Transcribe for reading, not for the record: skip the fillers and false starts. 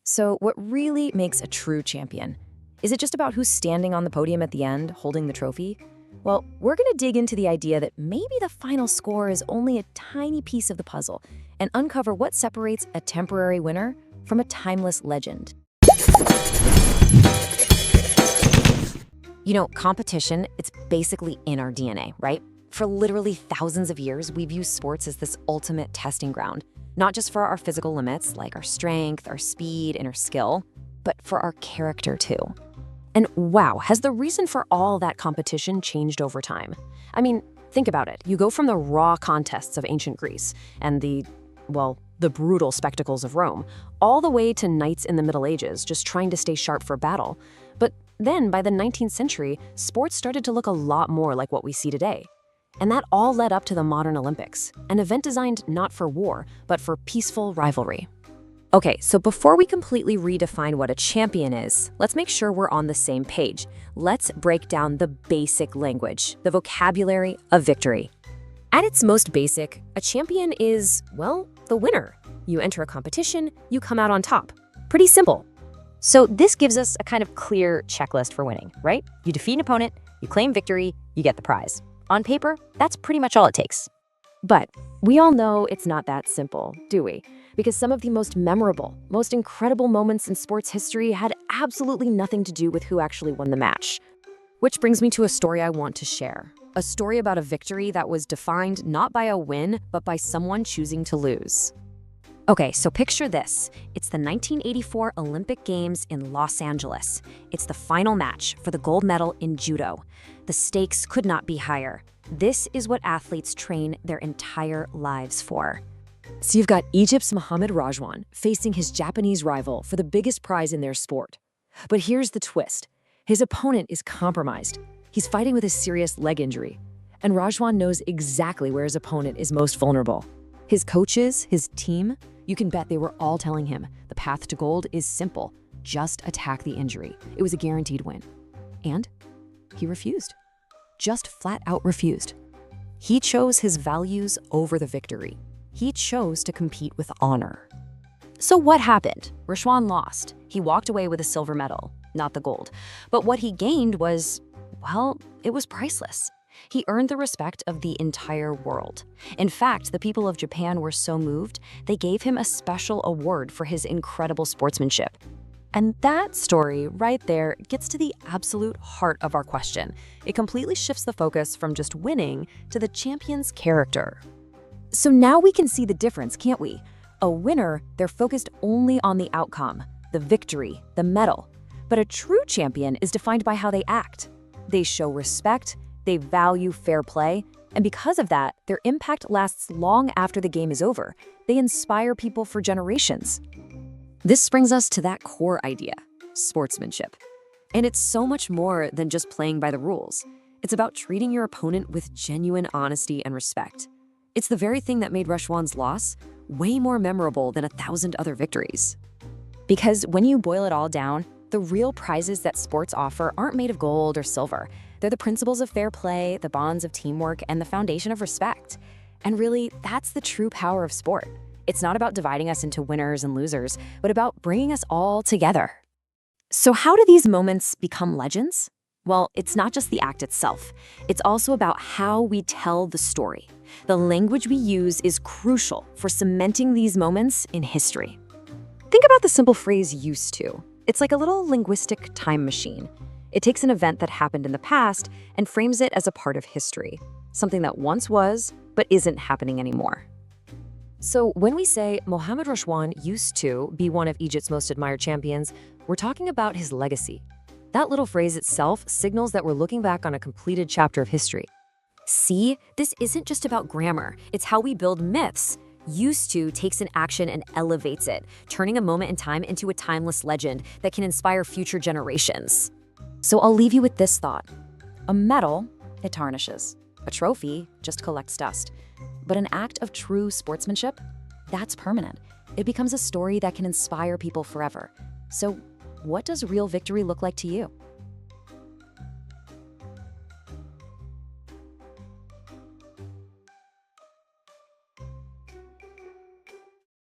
So what really makes a true champion? Is it just about who's standing on the podium at the end, holding the trophy? Well, we're going to dig into the idea that maybe the final score is only a tiny piece of the puzzle and uncover what separates a temporary winner from a timeless legend. Competition, it's basically in our DNA, right? For literally thousands of years, we've used sports as this ultimate testing ground, not just for our physical limits, like our strength, our speed, and our skill, but for our character too. And wow, has the reason for all that competition changed over time? I mean, think about it. You go from the raw contests of ancient Greece and the brutal spectacles of Rome, all the way to knights in the Middle Ages just trying to stay sharp for battle. But then, by the 19th century, sports started to look a lot more like what we see today. And that all led up to the modern Olympics, an event designed not for war, but for peaceful rivalry. Okay, so before we completely redefine what a champion is, let's make sure we're on the same page. Let's break down the basic language, the vocabulary of victory. At its most basic, a champion is, the winner. You enter a competition, you come out on top. Pretty simple. So this gives us a kind of clear checklist for winning, right? You defeat an opponent, you claim victory, you get the prize. On paper, that's pretty much all it takes. But we all know it's not that simple, do we? Because some of the most memorable, most incredible moments in sports history had absolutely nothing to do with who actually won the match. Which brings me to a story I want to share. A story about a victory that was defined not by a win, but by someone choosing to lose. Okay, so picture this. It's the 1984 Olympic Games in Los Angeles. It's the final match for the gold medal in judo. The stakes could not be higher. This is what athletes train their entire lives for. So you've got Egypt's Mohamed Rajwan facing his Japanese rival for the biggest prize in their sport. But here's the twist. His opponent is compromised. He's fighting with a serious leg injury. And Rajwan knows exactly where his opponent is most vulnerable. His coaches, his team, you can bet they were all telling him the path to gold is simple. Just attack the injury. It was a guaranteed win. And he refused. Just flat out refused. He chose his values over the victory. He chose to compete with honor. So what happened? Rajwan lost. He walked away with a silver medal, not the gold. But what he gained was, it was priceless. He earned the respect of the entire world. In fact, the people of Japan were so moved, they gave him a special award for his incredible sportsmanship. And that story right there gets to the absolute heart of our question. It completely shifts the focus from just winning to the champion's character. So now we can see the difference, can't we? A winner, they're focused only on the outcome, the victory, the medal. But a true champion is defined by how they act. They show respect, they value fair play, and because of that, their impact lasts long after the game is over. They inspire people for generations. This brings us to that core idea, sportsmanship. And it's so much more than just playing by the rules. It's about treating your opponent with genuine honesty and respect. It's the very thing that made Rajwan's loss way more memorable than 1,000 other victories. Because when you boil it all down, the real prizes that sports offer aren't made of gold or silver. They're the principles of fair play, the bonds of teamwork, and the foundation of respect. And really, that's the true power of sport. It's not about dividing us into winners and losers, but about bringing us all together. So how do these moments become legends? Well, it's not just the act itself. It's also about how we tell the story. The language we use is crucial for cementing these moments in history. Think about the simple phrase "used to." It's like a little linguistic time machine. It takes an event that happened in the past and frames it as a part of history, something that once was, but isn't happening anymore. So when we say Mohamed Rajwan used to be one of Egypt's most admired champions, we're talking about his legacy. That little phrase itself signals that we're looking back on a completed chapter of history. See, this isn't just about grammar, it's how we build myths. Used to takes an action and elevates it, turning a moment in time into a timeless legend that can inspire future generations. So I'll leave you with this thought. A medal, it tarnishes. A trophy just collects dust. But an act of true sportsmanship, that's permanent. It becomes a story that can inspire people forever. So what does real victory look like to you?